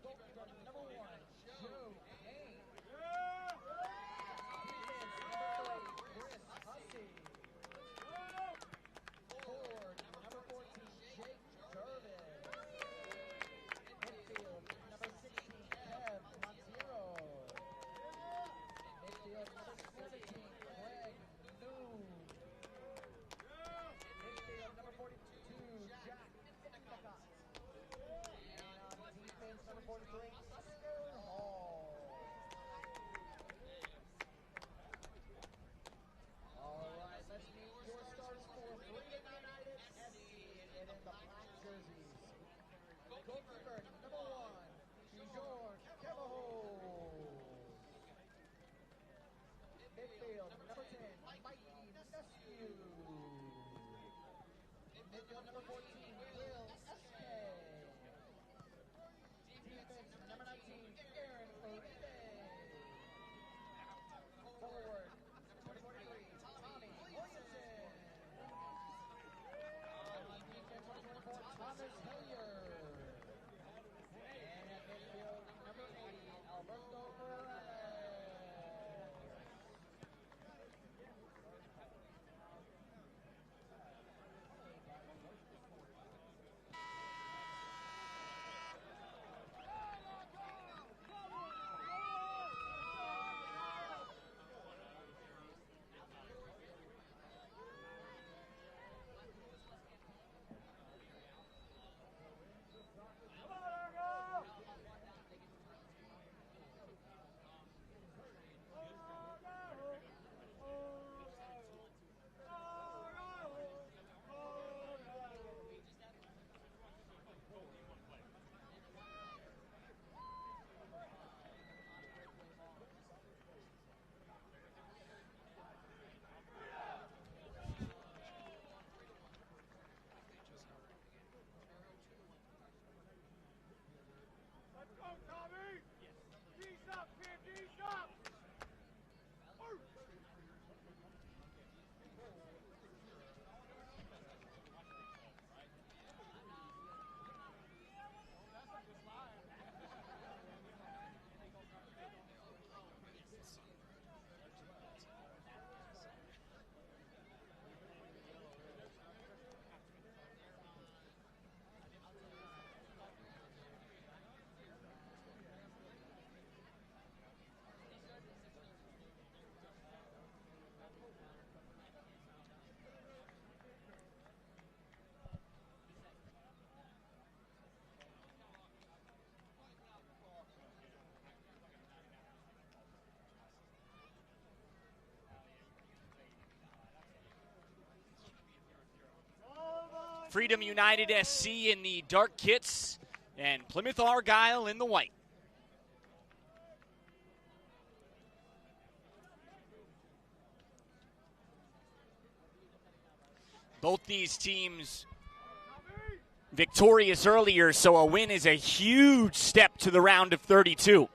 Goalkeeper number 1, Joe Payne. Forward, number 14, Jake Durbin. Midfield, number 16, Kev Montero. Midfield, number 17, Greg Noon. Midfield, number 42, Jack Endicott. And on defense, number 43, Oscar Hall. All right, let's meet your starters for Freedom United SC and in the black jerseys. Goalkeeper number 1, Bjorn Kevaho. Midfield number 10, Mikey Nescu. Midfield number 14, Will SK. Defense number 19, Aaron Uribe. Forward number 43, Tommy Williamson. On defense, number 24, Thomas Hilliard. And at midfield, number 80, Alberto Morales. Freedom United SC in the dark kits, and Plymouth Argyle in the white. Both these teams victorious earlier, so a win is a huge step to the round of 32.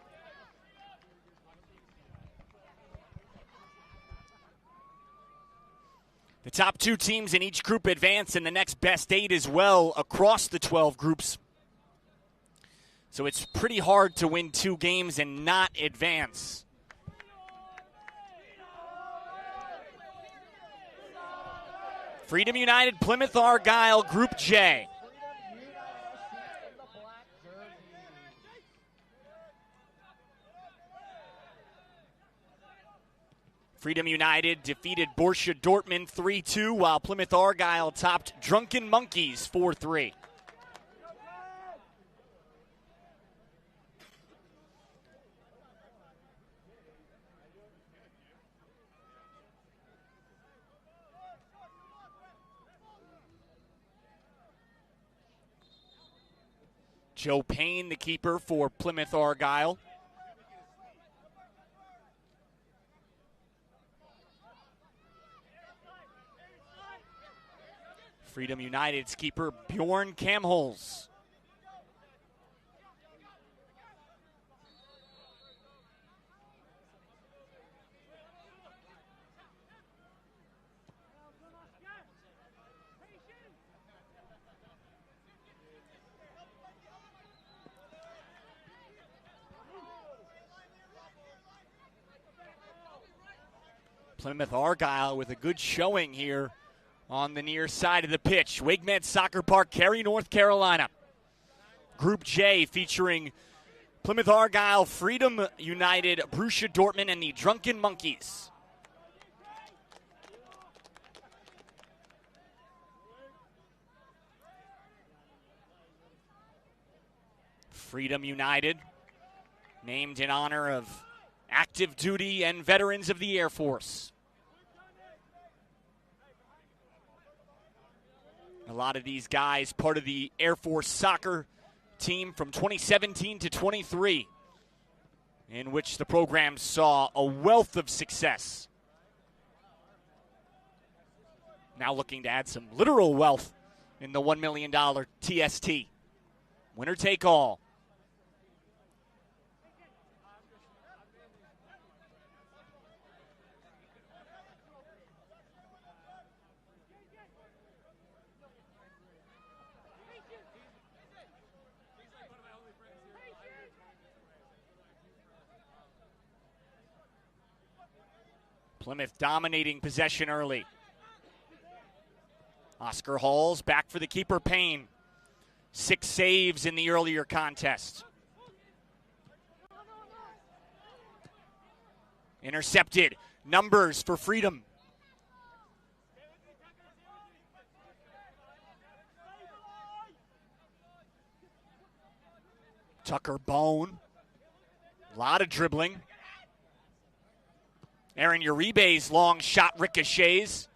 The top 2 teams in each group advance, and the next best 8 as well across the 12 groups. So it's pretty hard to win 2 games and not advance. Freedom United, Plymouth Argyle, Group J. Freedom United defeated Borussia Dortmund 3-2, while Plymouth Argyle topped Drunken Monkeys 4-3. Joe Payne, the keeper for Plymouth Argyle. Freedom United's keeper, Bjorn Kamholz. Plymouth Argyle with a good showing here on the near side of the pitch. Wigmed Soccer Park, Cary, North Carolina. Group J featuring Plymouth Argyle, Freedom United, Borussia Dortmund, and the Drunken Monkeys. Freedom United, named in honor of active duty and veterans of the Air Force. A lot of these guys part of the Air Force soccer team from 2017 to 23, in which the program saw a wealth of success. Now looking to add some literal wealth in the $1 million TST. Winner take all. Plymouth dominating possession early. Oscar Halls back for the keeper, Payne. 6 saves in the earlier contest. Intercepted. Numbers for Freedom. Tucker Bone. A lot of dribbling. Aaron Uribe's long shot ricochets.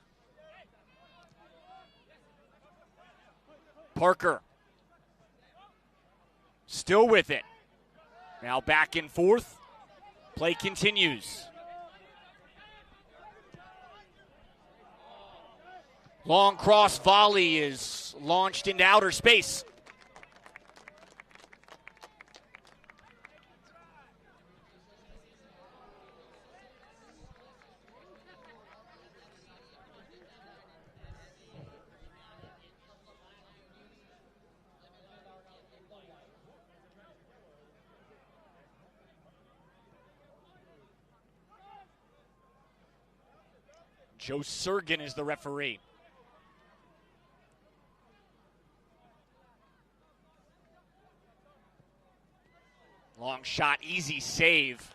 Parker still with it. Now back and forth. Play continues. Long cross volley is launched into outer space. Joe Surgan is the referee. Long shot, easy save.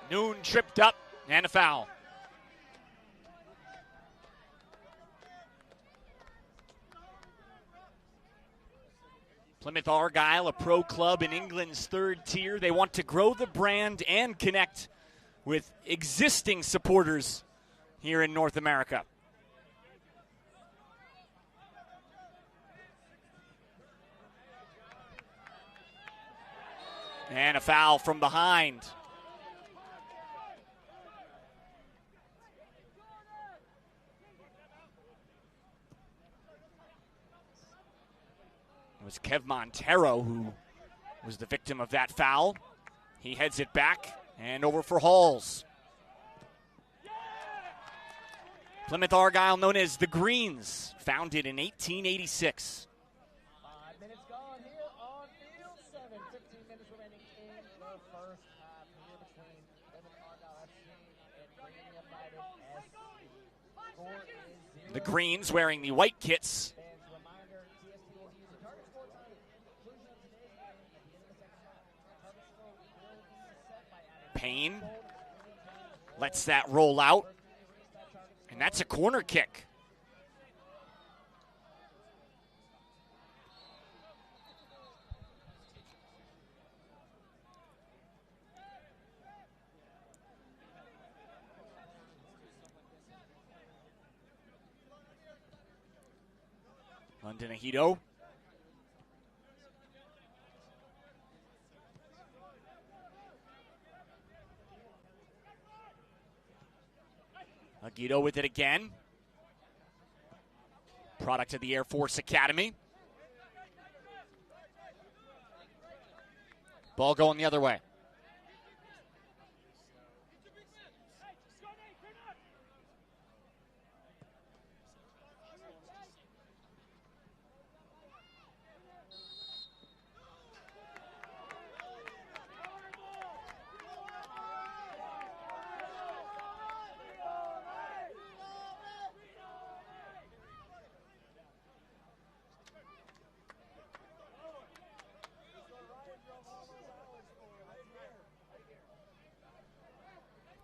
Noon tripped up and a foul. Plymouth Argyle, a pro club in England's 3rd tier. They want to grow the brand and connect with existing supporters here in North America. And a foul from behind. It was Kev Montero who was the victim of that foul. He heads it back and over for Halls. Plymouth Argyle, known as the Greens, founded in 1886. 5 minutes gone here on field 7. 15 minutes remaining in the first half here between Plymouth Argyle FC and Freedom United SC. Score is 0. The Greens wearing the white kits. Payne lets that roll out, and that's a corner kick. London Ahito. Aguido with it again. Product of the Air Force Academy. Ball going the other way.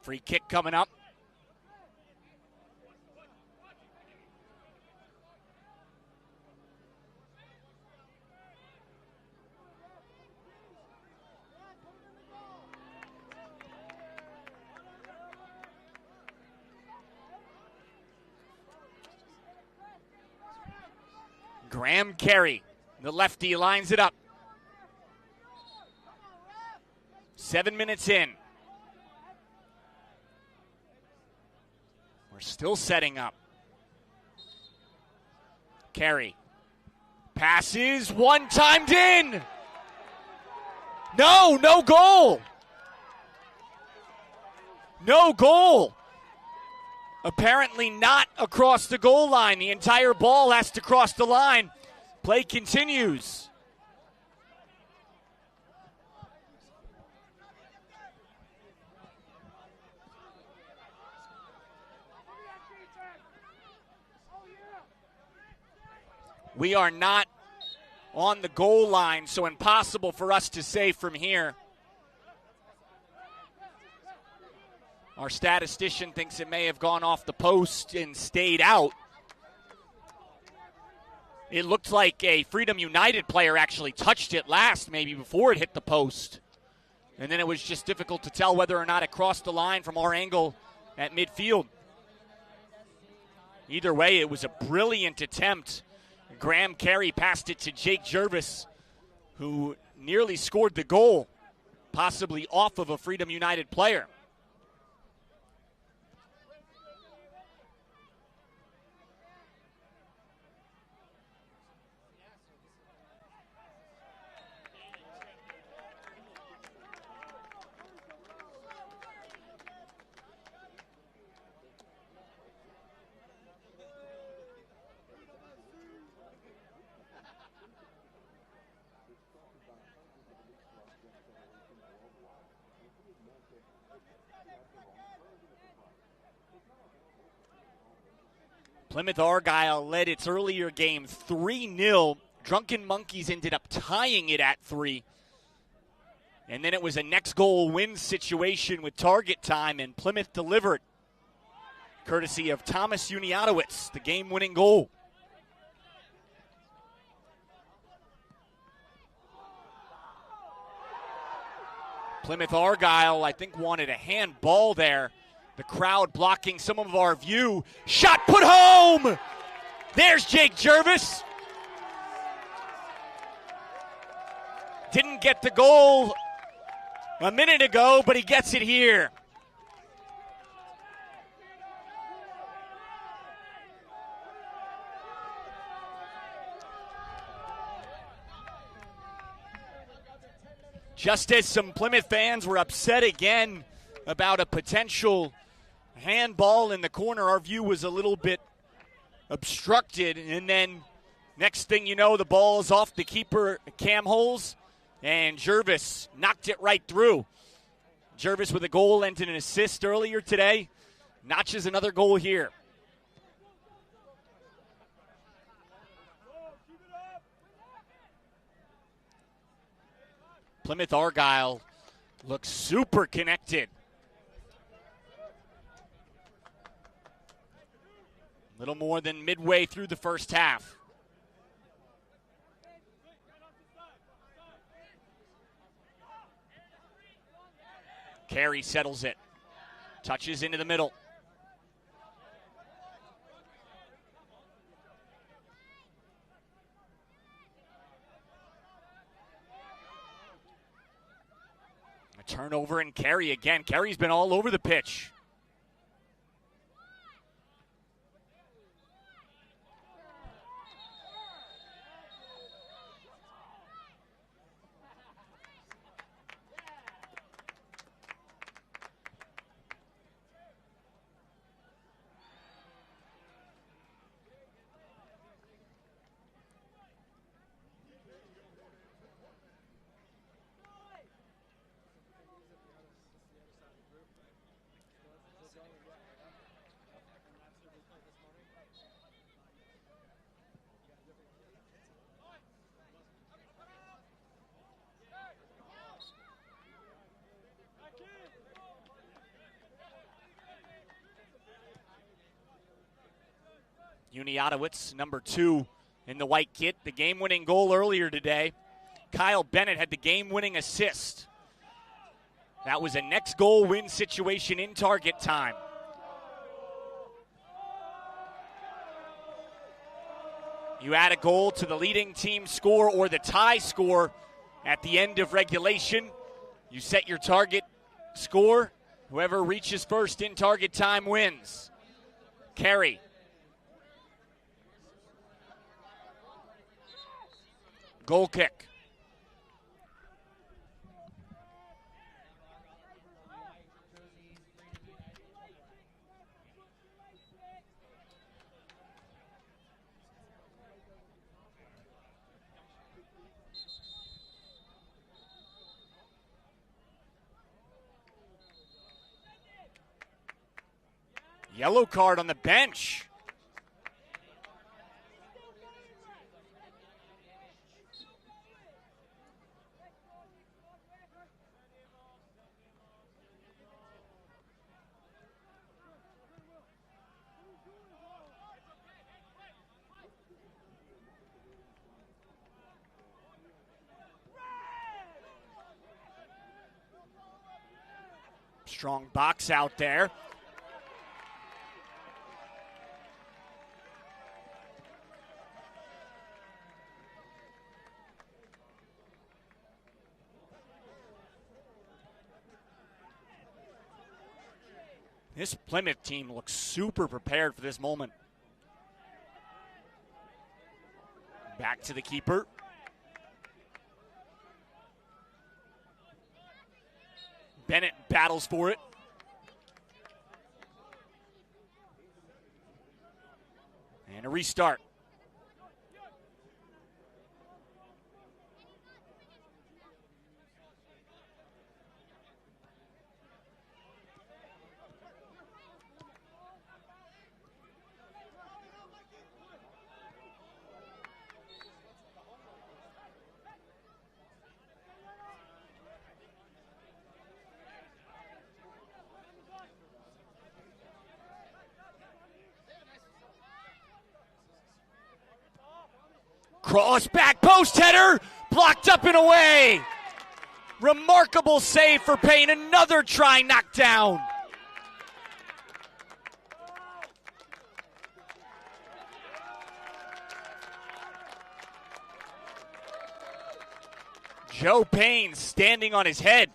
Free kick coming up. Graham Carey, the lefty, lines it up. 7 minutes in. We're still setting up. Carey passes, one timed in. No goal. No goal. Apparently not across the goal line. The entire ball has to cross the line. Play continues. We are not on the goal line, so impossible for us to say from here. Our statistician thinks it may have gone off the post and stayed out. It looked like a Freedom United player actually touched it last, maybe before it hit the post. And then it was just difficult to tell whether or not it crossed the line from our angle at midfield. Either way, it was a brilliant attempt. Graham Carey passed it to Jake Jervis, who nearly scored the goal, possibly off of a Freedom United player. Plymouth Argyle led its earlier game 3-0. Drunken Monkeys ended up tying it at 3. And then it was a next goal win situation with target time, and Plymouth delivered, courtesy of Thomas Uniatowicz, the game-winning goal. Plymouth Argyle, I think, wanted a handball there. The crowd blocking some of our view. Shot put home! There's Jake Jervis. Didn't get the goal a minute ago, but he gets it here. Just as some Plymouth fans were upset again about a potential handball in the corner, our view was a little bit obstructed, and then next thing you know, the ball is off the keeper cam holes, and Jervis knocked it right through. Jervis with a goal and an assist earlier today, notches another goal here. Plymouth Argyle looks super connected. Little more than midway through the first half. Carey settles it. Touches into the middle. A turnover and Carey again. Carey's been all over the pitch. Uniatowicz, number 2 in the white kit. The game-winning goal earlier today. Kyle Bennett had the game-winning assist. That was a next goal win situation in target time. You add a goal to the leading team score or the tie score at the end of regulation. You set your target score. Whoever reaches first in target time wins. Carey. Goal kick. Yellow card on the bench. Strong box out there. This Plymouth team looks super prepared for this moment. Back to the keeper. Bennett battles for it. And a restart. Cross back post header, blocked up and away. Remarkable save for Payne, another try knocked down. Joe Payne standing on his head.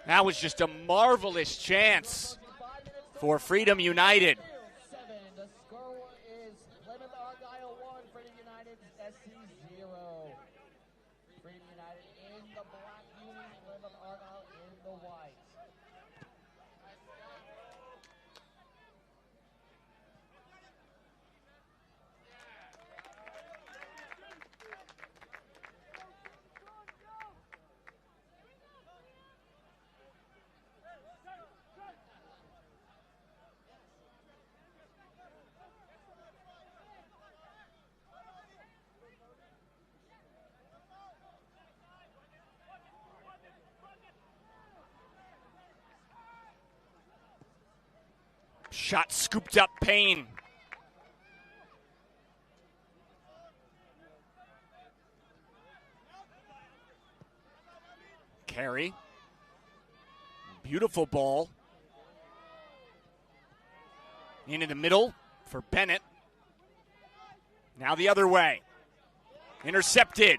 That was just a marvelous chance for Freedom United. The score is Plymouth Argyle 1, Freedom United SC 0. Freedom United in the black unis, Plymouth Argyle in the white. Shot scooped up Payne. Carey. Beautiful ball. Into the middle for Bennett. Now the other way. Intercepted.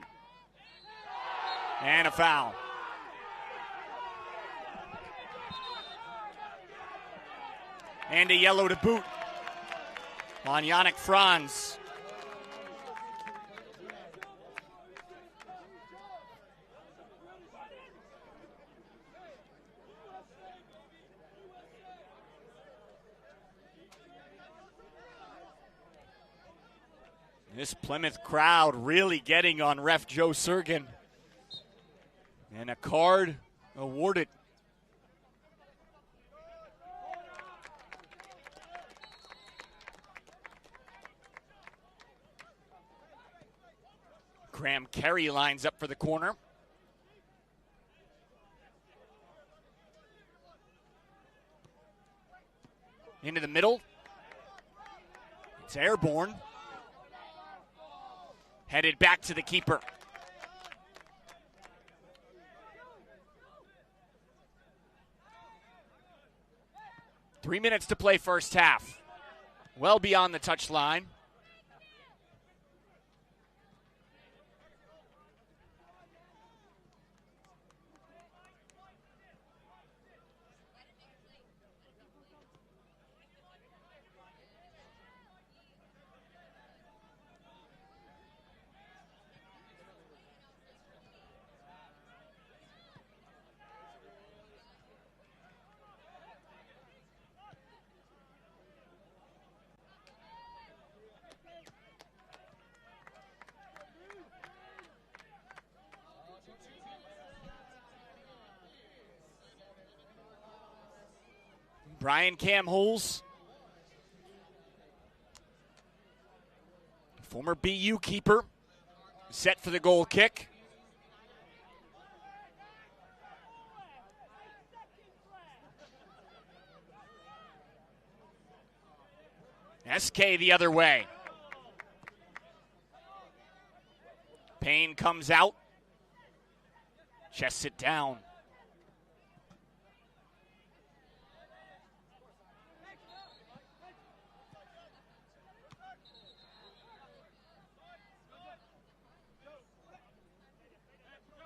And a foul. And a yellow to boot on Yannick Franz. This Plymouth crowd really getting on ref Joe Surgan. And a card awarded. Graham Carey lines up for the corner. Into the middle. It's airborne. Headed back to the keeper. Three minutes to play first half. Well beyond the touchline. Brian Camholes, former BU keeper, set for the goal kick. SK the other way. Payne comes out, chests it down.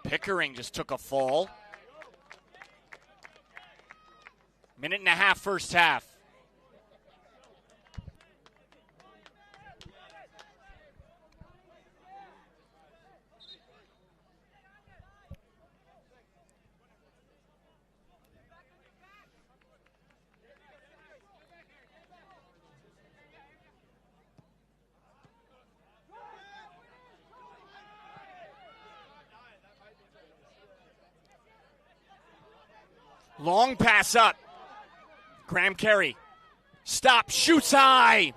Pickering just took a fall. Minute and a half first half. Long pass up. Graham Carey. Stop. Shoots high.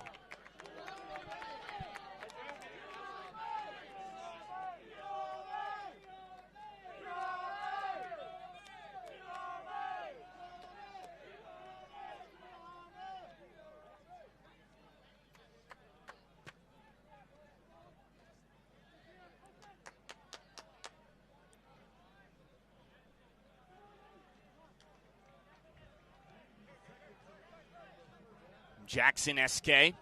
Jackson SK.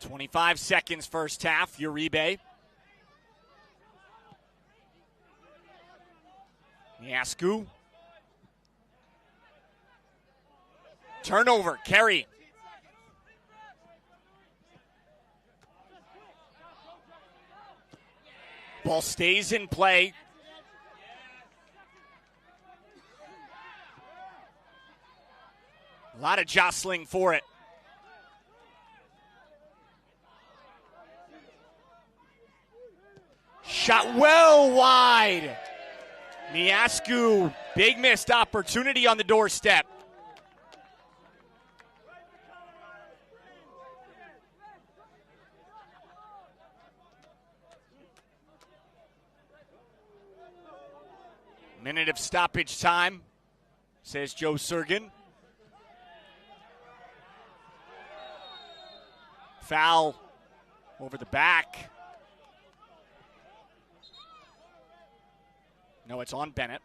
25 seconds first half, Uribe. Miascu. Turnover, Carey. Ball stays in play. A lot of jostling for it. Shot well wide. Miascu, big missed opportunity on the doorstep. Minute of stoppage time, says Joe Surgan. Foul over the back. No, it's on Bennett.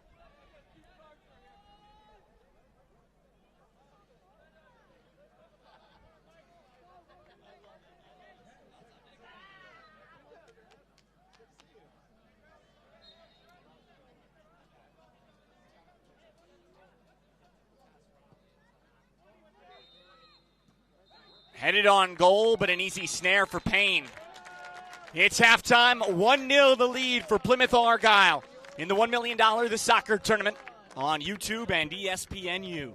Headed on goal, but an easy snare for Payne. It's halftime, 1-0 the lead for Plymouth Argyle in the $1 million The Soccer Tournament on YouTube and ESPNU.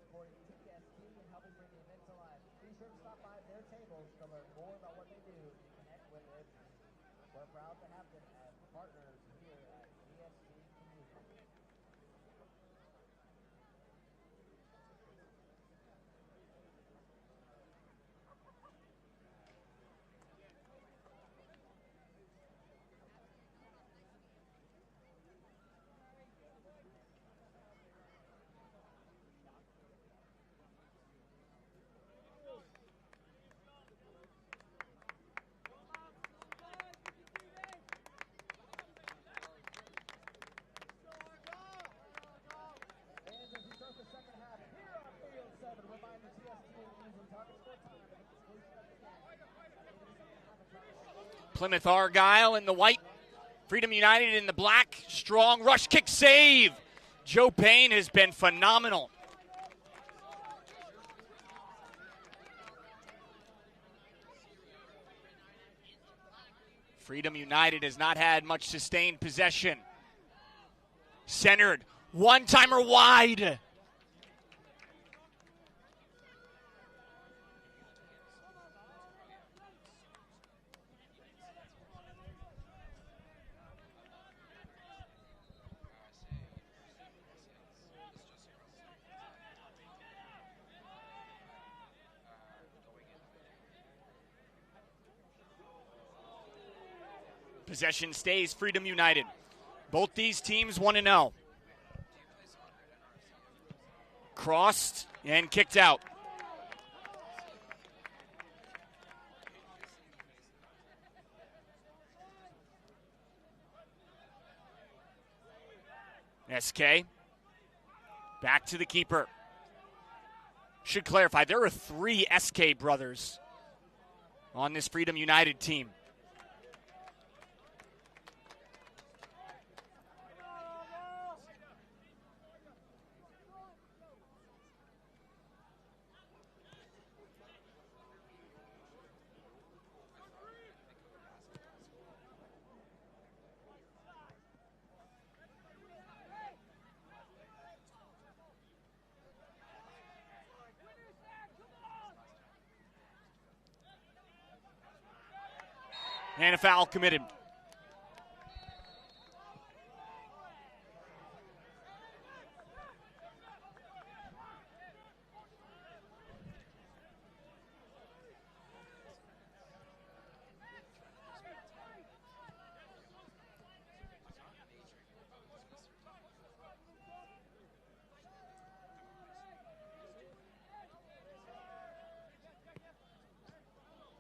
supporting TST and helping bring the event to life. Be sure to stop by their tables to learn more about what they do and connect with it. We're proud to have them as partners here at TST Community. Plymouth Argyle in the white, Freedom United in the black. Strong rush kick save. Joe Payne has been phenomenal. Freedom United has not had much sustained possession. Centered, one-timer wide. Possession stays Freedom United. Both these teams 1-0. Crossed and kicked out. SK. Back to the keeper. Should clarify, there are 3 SK brothers on this Freedom United team. And a foul committed.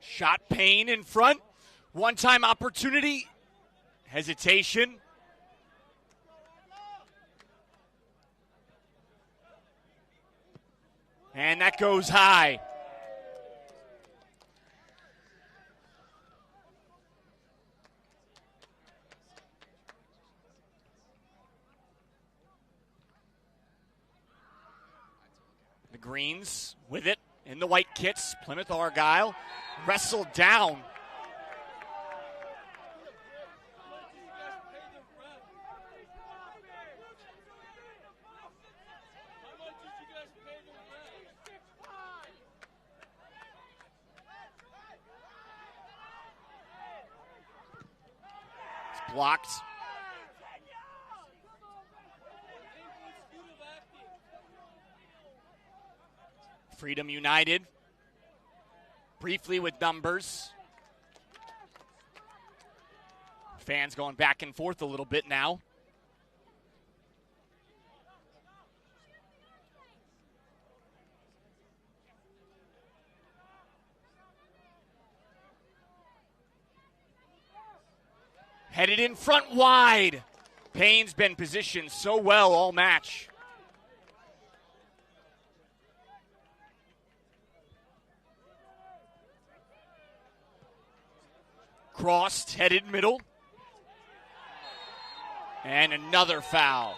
Shot Payne in front. One-time opportunity. Hesitation. And that goes high. The Greens with it in the white kits. Plymouth Argyle wrestled down. Blocked. Freedom United. Briefly with numbers. Fans going back and forth a little bit now. Headed in front wide. Payne's been positioned so well all match. Crossed, headed middle. And another foul.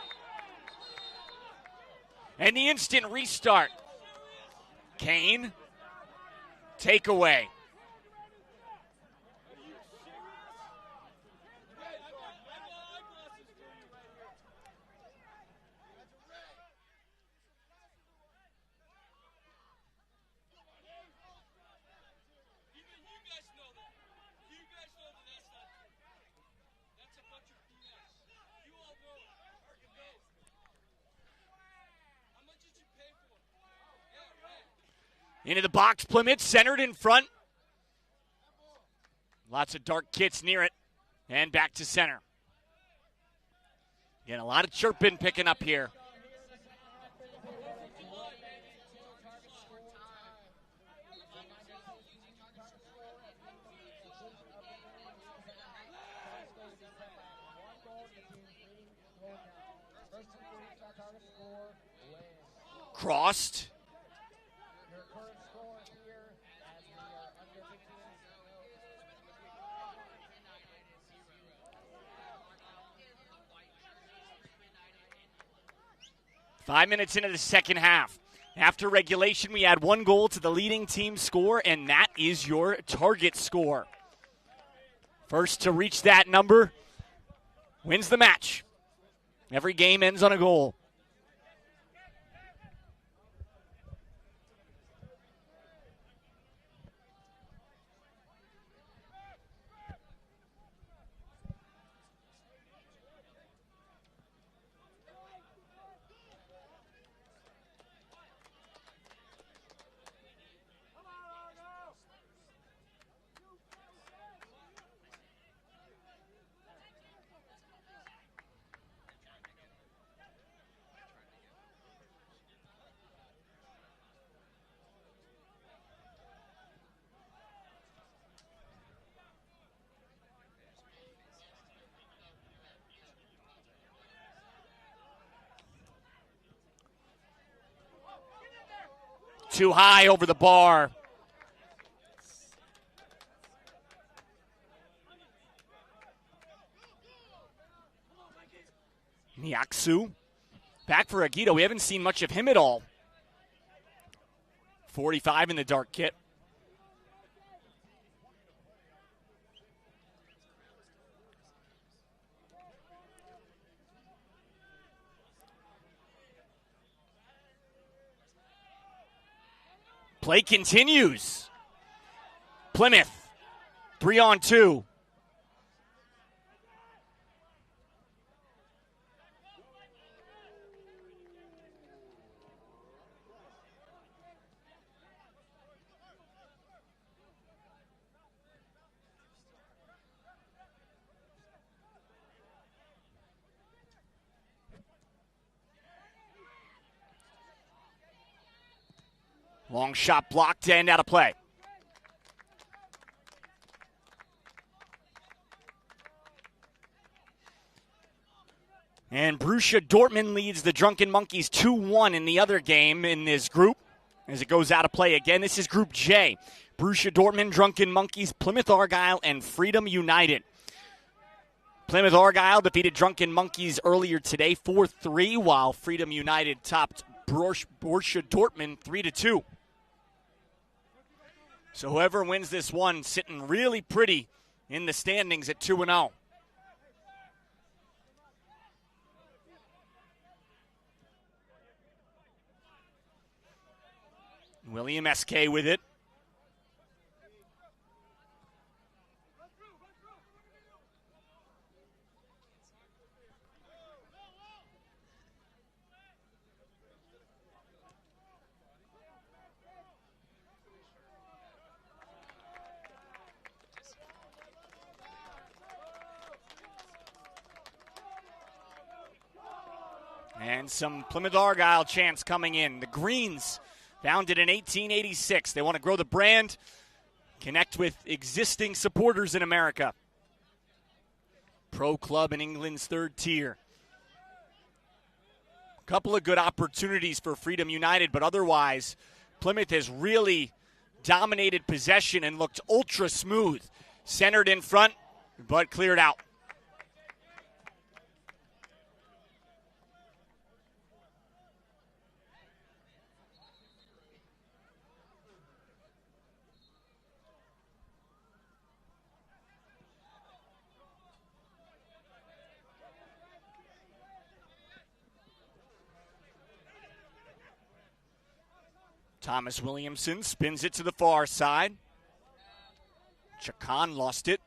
And the instant restart. Kane, takeaway. Into the box, Plymouth, centered in front. Lots of dark kits near it. And back to center. Again, a lot of chirping picking up here. Crossed. 5 minutes into the second half. After regulation, we add 1 goal to the leading team score, and that is your target score. First to reach that number wins the match. Every game ends on a goal. Too high over the bar. Niaksu. Back for Aguido. We haven't seen much of him at all. 45 in the dark kit. Play continues. Plymouth, 3-on-2. Long shot blocked and out of play. And Borussia Dortmund leads the Drunken Monkeys 2-1 in the other game in this group as it goes out of play again. This is Group J. Borussia Dortmund, Drunken Monkeys, Plymouth Argyle, and Freedom United. Plymouth Argyle defeated Drunken Monkeys earlier today 4-3, while Freedom United topped Borussia Dortmund 3-2. So whoever wins this one sitting really pretty in the standings at 2-0. William SK with it. And some Plymouth Argyle chants coming in. The Greens, founded in 1886. They want to grow the brand, connect with existing supporters in America. Pro club in England's third tier. A couple of good opportunities for Freedom United, but otherwise, Plymouth has really dominated possession and looked ultra smooth. Centered in front, but cleared out. Thomas Williamson spins it to the far side. Chakan lost it.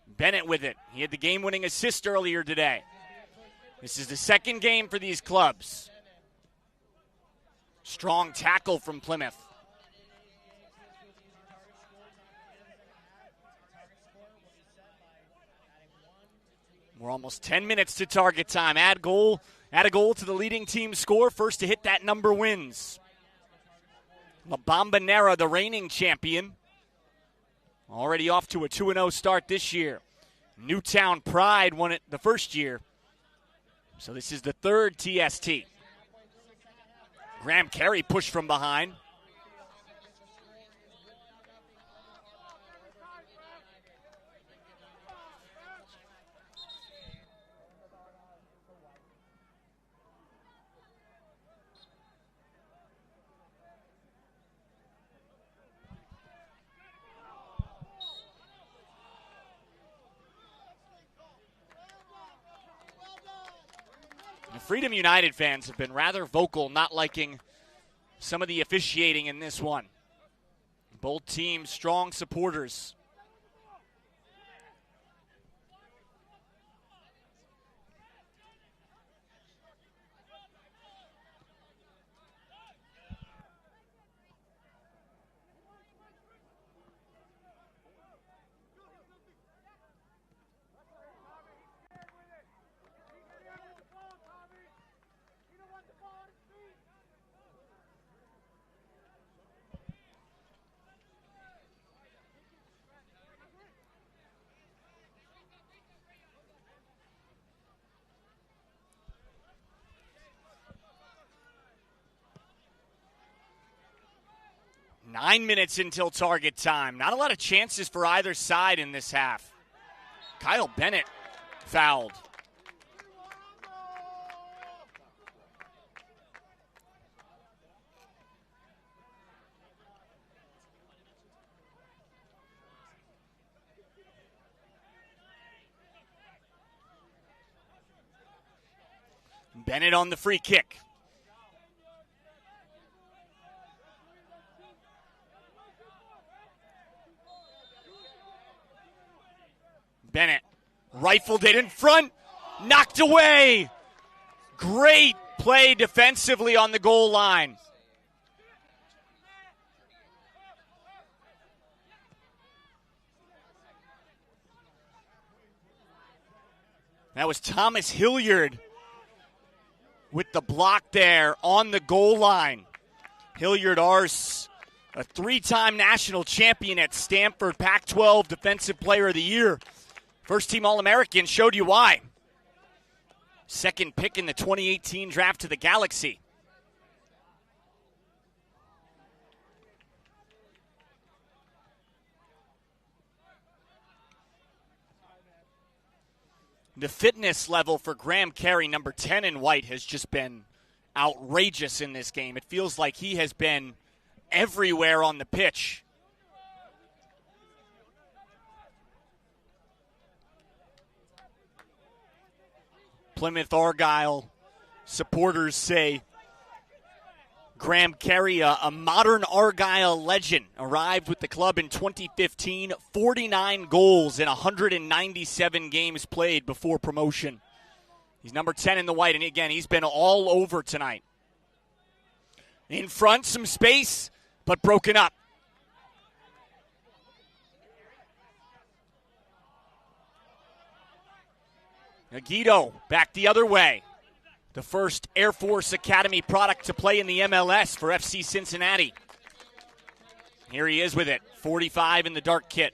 Bennett with it. He had the game-winning assist earlier today. This is the second game for these clubs. Strong tackle from Plymouth. We're almost 10 minutes to target time. Add a goal to the leading team score. First to hit that number wins. La Bombonera, the reigning champion, already off to a 2-0 start this year. Newtown Pride won it the first year. So this is the third TST. Graham Carey pushed from behind. The Freedom United fans have been rather vocal, not liking some of the officiating in this one. Both teams, strong supporters. Nine minutes until target time. Not a lot of chances for either side in this half. Kyle Bennett fouled. Bennett on the free kick. Bennett rifled it in front, knocked away. Great play defensively on the goal line. That was Thomas Hilliard with the block there on the goal line. Hilliard, ours, a three-time national champion at Stanford, Pac-12 Defensive Player of the Year. First-team All-American, showed you why. Second pick in the 2018 draft to the Galaxy. The fitness level for Graham Carey, number 10 in white, has just been outrageous in this game. It feels like he has been everywhere on the pitch. Plymouth Argyle supporters say Graham Carey, a modern Argyle legend, arrived with the club in 2015, 49 goals in 197 games played before promotion. He's number 10 in the white, and again, he's been all over tonight. In front, some space, but broken up. Aguido back the other way. The first Air Force Academy product to play in the MLS for FC Cincinnati. Here he is with it, 45 in the dark kit.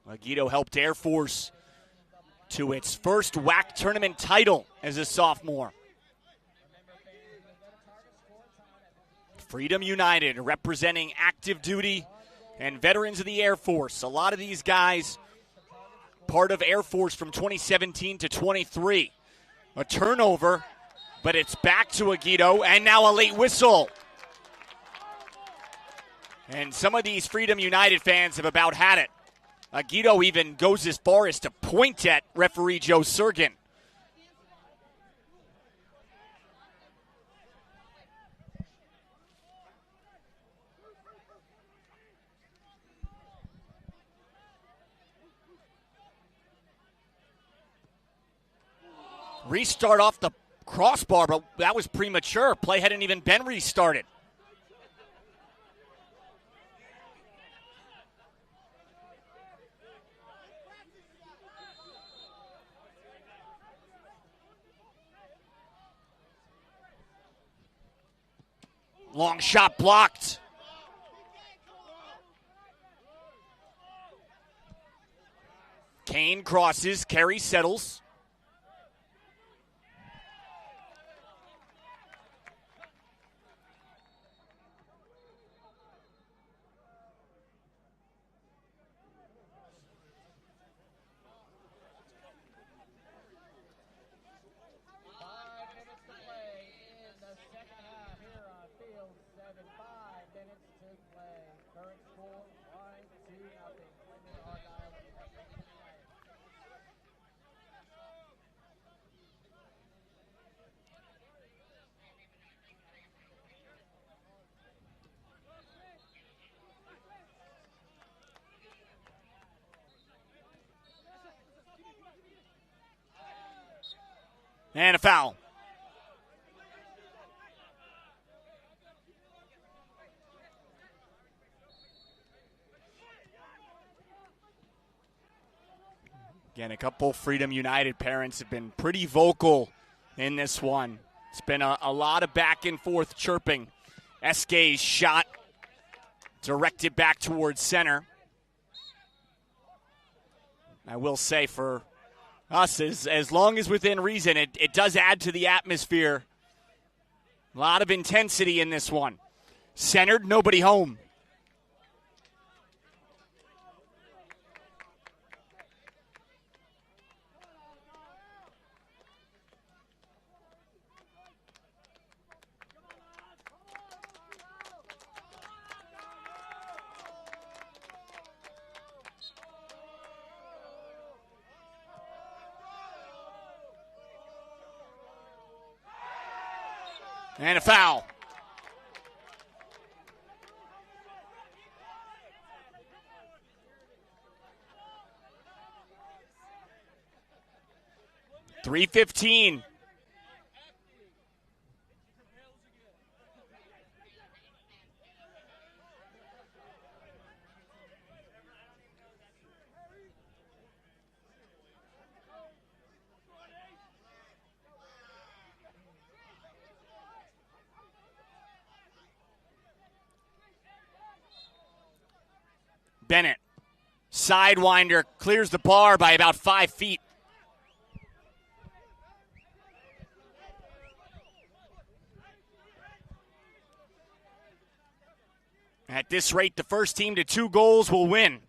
Aguido helped Air Force to its first WAC tournament title as a sophomore. Freedom United representing active duty and veterans of the Air Force. A lot of these guys part of Air Force from 2017 to 23. A turnover, but it's back to Aguido, and now a late whistle. And some of these Freedom United fans have about had it. Aguido even goes as far as to point at referee Joe Sergin. Restart off the crossbar, but that was premature. Play hadn't even been restarted. Long shot blocked. Kane crosses, Carey settles. And a foul. Again, a couple Freedom United parents have been pretty vocal in this one. It's been a lot of back and forth chirping. Eske's shot directed back towards center. I will say for us, as long as within reason, it does add to the atmosphere. A lot of intensity in this one. Centered, nobody home. And a foul. .315. Bennett, sidewinder, clears the bar by about 5 feet. At this rate, the first team to 2 goals will win.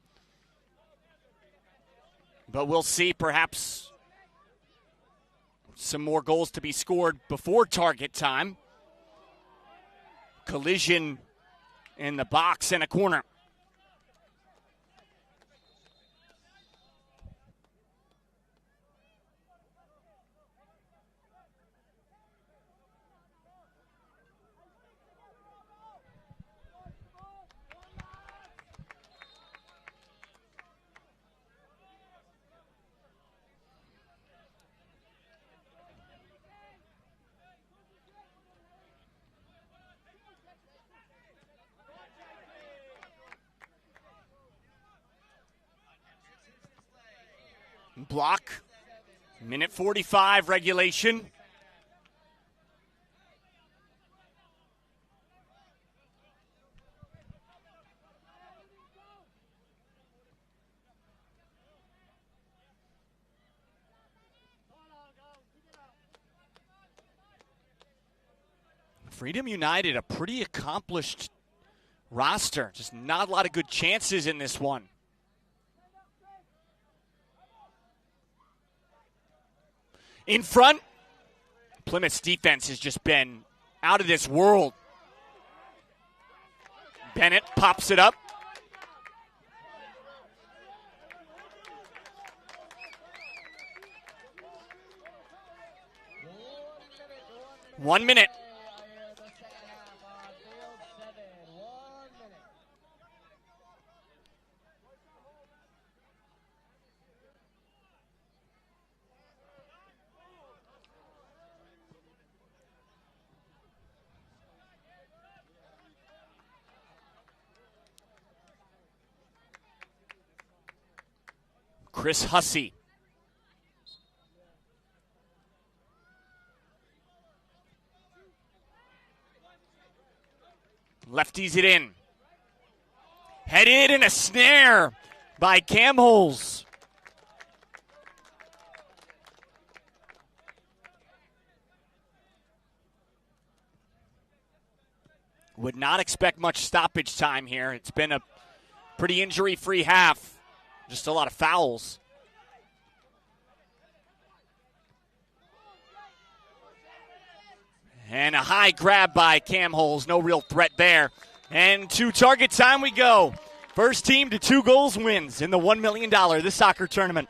But we'll see, perhaps some more goals to be scored before target time. Collision in the box and a corner. Block. Minute 45 regulation. Freedom United, a pretty accomplished roster. Just not a lot of good chances in this one. In front, Plymouth's defense has just been out of this world. Bennett pops it up. One minute. Chris Hussey. Lefties it in. Headed and a snare by Cam Holes. Would not expect much stoppage time here. It's been a pretty injury-free half. Just a lot of fouls. And a high grab by Cam Holes. No real threat there. And to target time we go. First team to 2 goals wins in the $1 million this soccer tournament.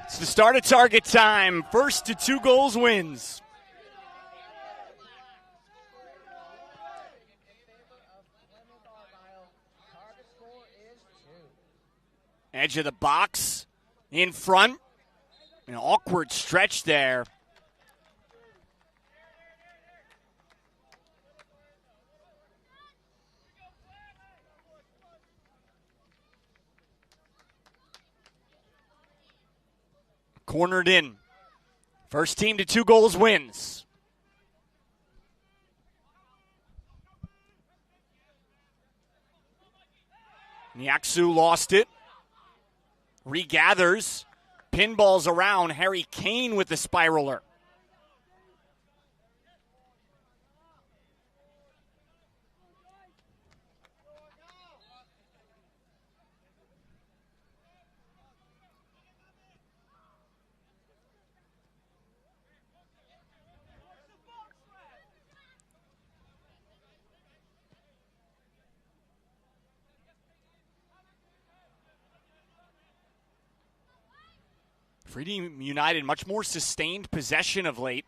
It's the start of target time. First to 2 goals wins. Edge of the box, in front. An awkward stretch there. Cornered in. First team to 2 goals wins. Nyaksu lost it. Regathers. Pinballs around. Harry Kane with the spiraler. Freedom United, much more sustained possession of late.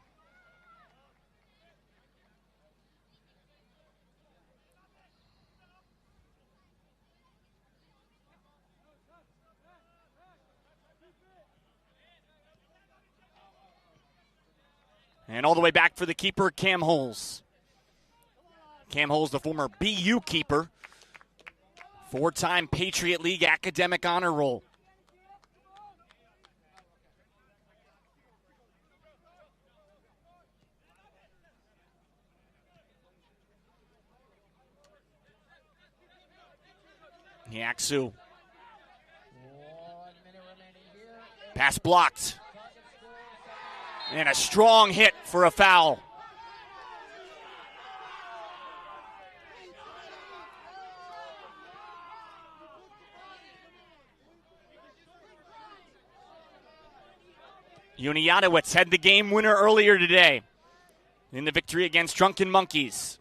And all the way back for the keeper, Cam Holes. Cam Holes, the former BU keeper. 4-time Patriot League academic honor roll. Yaksu. 1 minute remaining here. Pass blocked. And a strong hit for a foul. Uniatowicz had the game winner earlier today in the victory against Drunken Monkeys.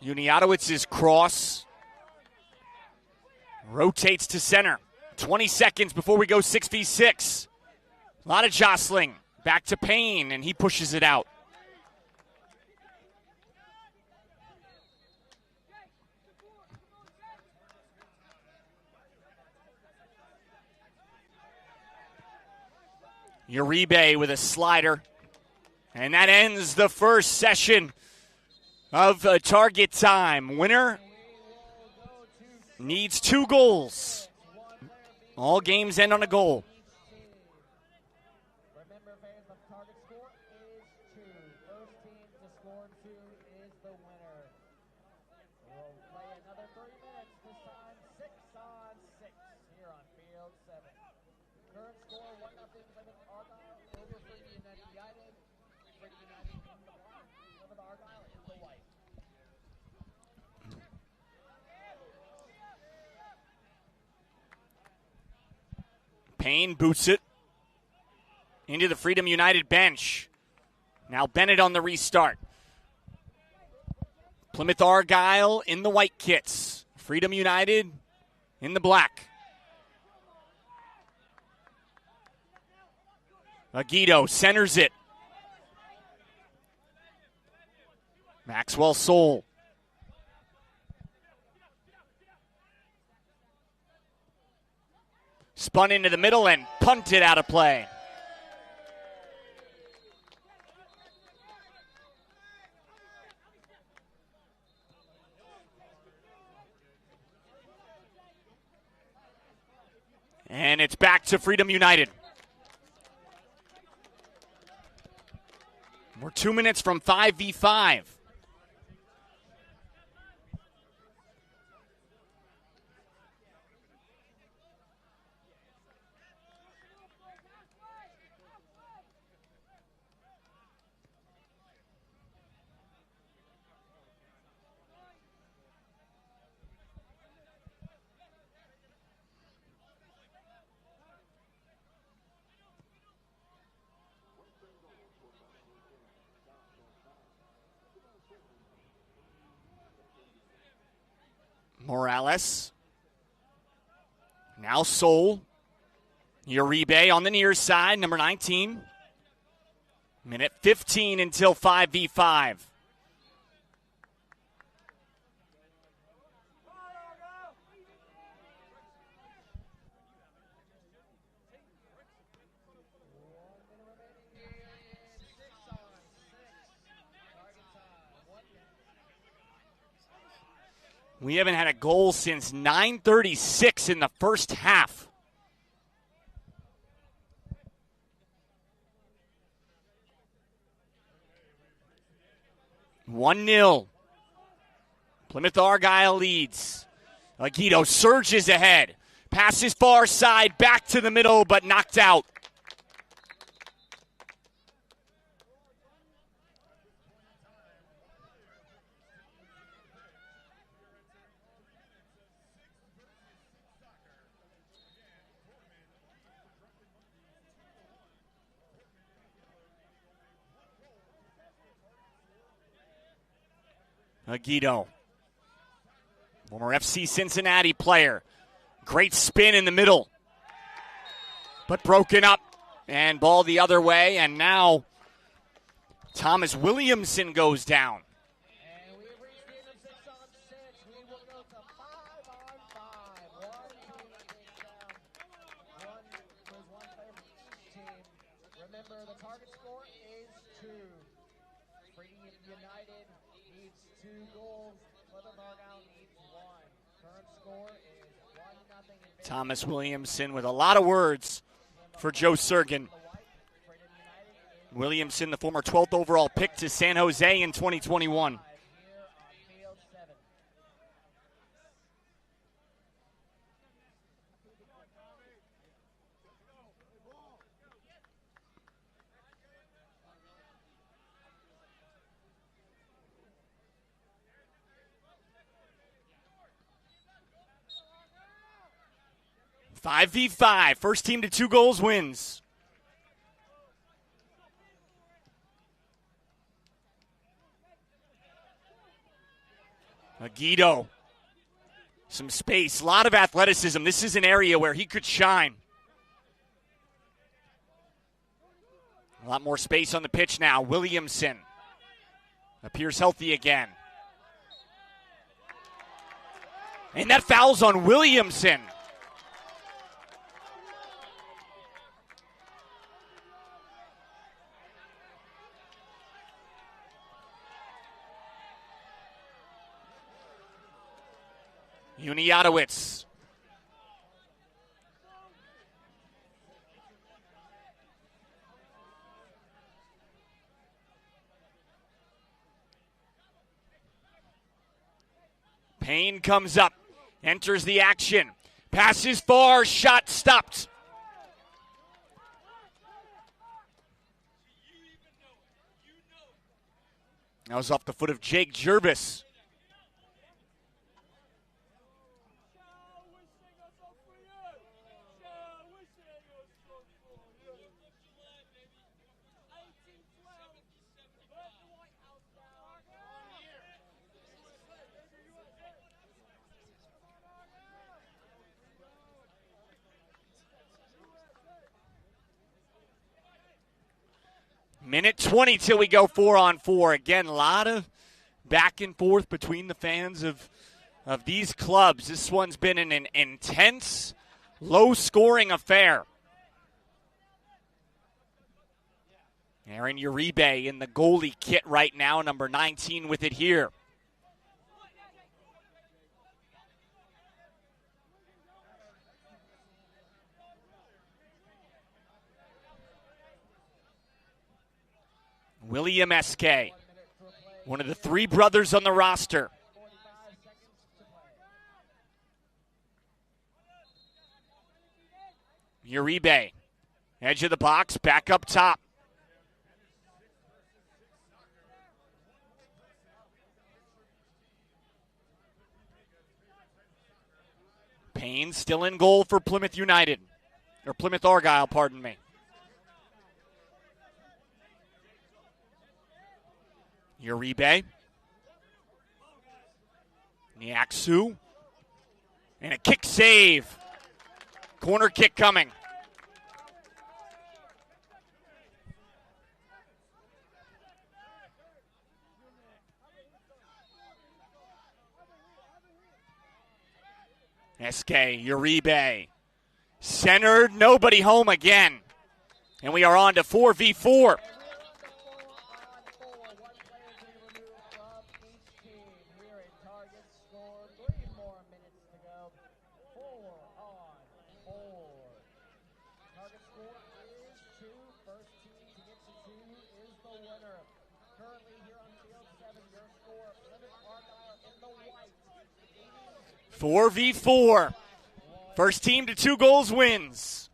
Uniatowicz's cross rotates to center. 20 seconds before we go 6v6. A lot of jostling. Back to Payne, and he pushes it out. Uribe with a slider. And that ends the first session of target time. Winner needs 2 goals. All games end on a goal. Remember, fans, the target score is 2. First team to score 2 is the winner. We'll play another 3 minutes, this time 6 on 6 here on Field 7. Current score 1-0 Plymouth Argyle over Freedom United. Freedom United in the black, Plymouth Argyle in the white. Payne boots it into the Freedom United bench. Now Bennett on the restart. Plymouth Argyle in the white kits. Freedom United in the black. Aguido centers it. Maxwell Soul. Spun into the middle and punted out of play. And it's back to Freedom United. We're 2 minutes from 5v5. Morales. Now Soul. Uribe on the near side, number 19. Minute 15 until 5v5. We haven't had a goal since 9:36 in the first half. One 0. Plymouth Argyle leads. Aguido surges ahead. Passes far side, back to the middle, but knocked out. Aguido, former FC Cincinnati player. Great spin in the middle, but broken up and ball the other way. And now Thomas Williamson goes down. And we've reached the end of 6 on 6. We will go to 5 on 5. One team is down. There's one player for each team. Remember, the target score is 2. Freedom United needs 2 goals. Plymouth Argyle needs 1. Current score is 1-0. Thomas Williamson with a lot of words for Joe Surgan. Williamson, the former 12th overall pick to San Jose in 2021. Five v 5. First team to 2 goals wins. Aguido. Some space. A lot of athleticism. This is an area where he could shine. A lot more space on the pitch now. Williamson appears healthy again. And that foul's on Williamson. Uniatowicz. Payne comes up, enters the action, passes far, shot stopped. That was off the foot of Jake Jervis. Minute 20 till we go 4-on-4. Again, a lot of back and forth between the fans of these clubs. This one's been an intense, low-scoring affair. Aaron Uribe in the goalie kit right now, number 19 with it here. William S.K., one of the 3 brothers on the roster. Uribe, edge of the box, back up top. Payne still in goal for Plymouth United, or Plymouth Argyle, pardon me. Uribe. Niaksu. And a kick save. Corner kick coming. SK, Uribe. Centered, nobody home again. And we are on to 4v4. Four v 4. First team to 2 goals wins.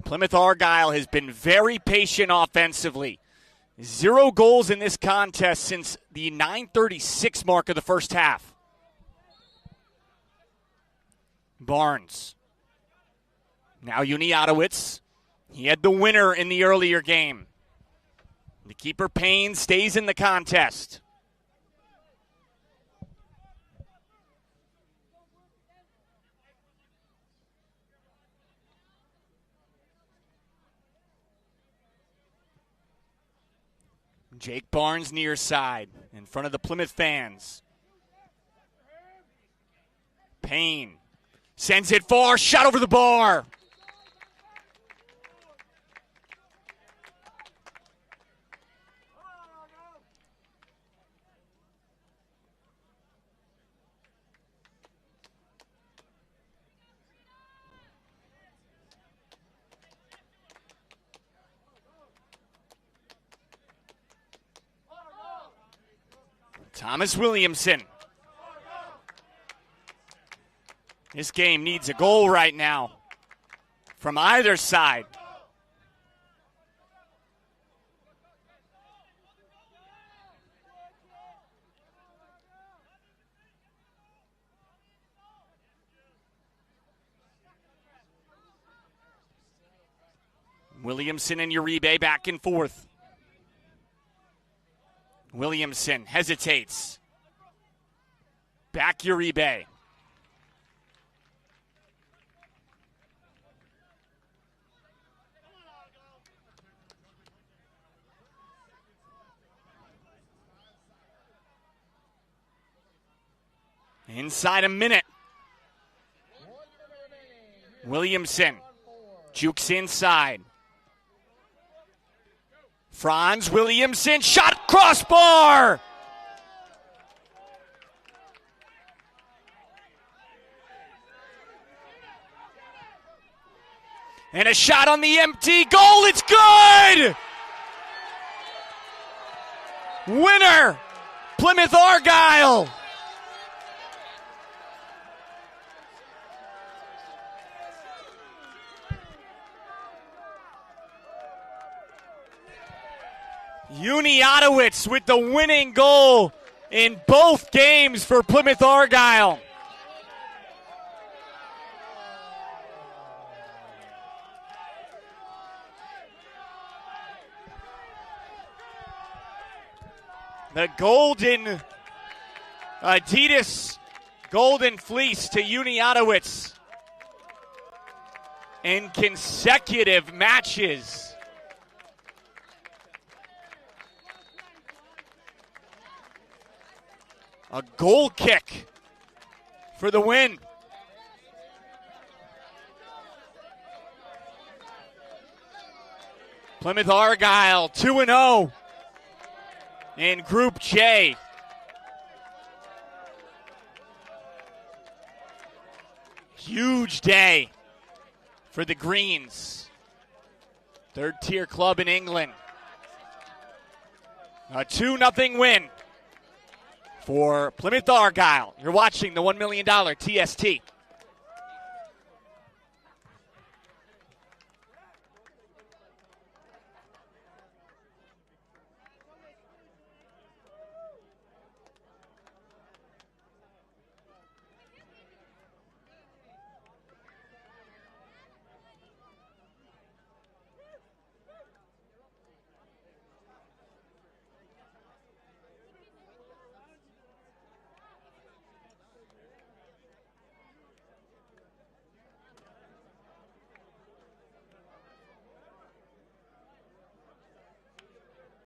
Plymouth Argyle has been very patient offensively. 0 goals in this contest since the 9:36 mark of the first half. Barnes. Now Uniatowicz. He had the winner in the earlier game. The keeper Payne stays in the contest. Jake Barnes near side in front of the Plymouth fans. Payne sends it far, shot over the bar. Thomas Williamson. This game needs a goal right now from either side. Williamson and Uribe back and forth. Williamson hesitates. Back Uribe. Inside a minute. Williamson jukes inside. Franz Williamson, shot crossbar! And a shot on the empty goal, it's good! Winner, Plymouth Argyle. Uniatowicz with the winning goal in both games for Plymouth Argyle. The golden Adidas golden fleece to Uniatowicz in consecutive matches. A goal kick for the win. Plymouth Argyle 2-0 in Group J. Huge day for the Greens. Third-tier club in England. A 2-0 win for Plymouth Argyle. You're watching the $1 million TST.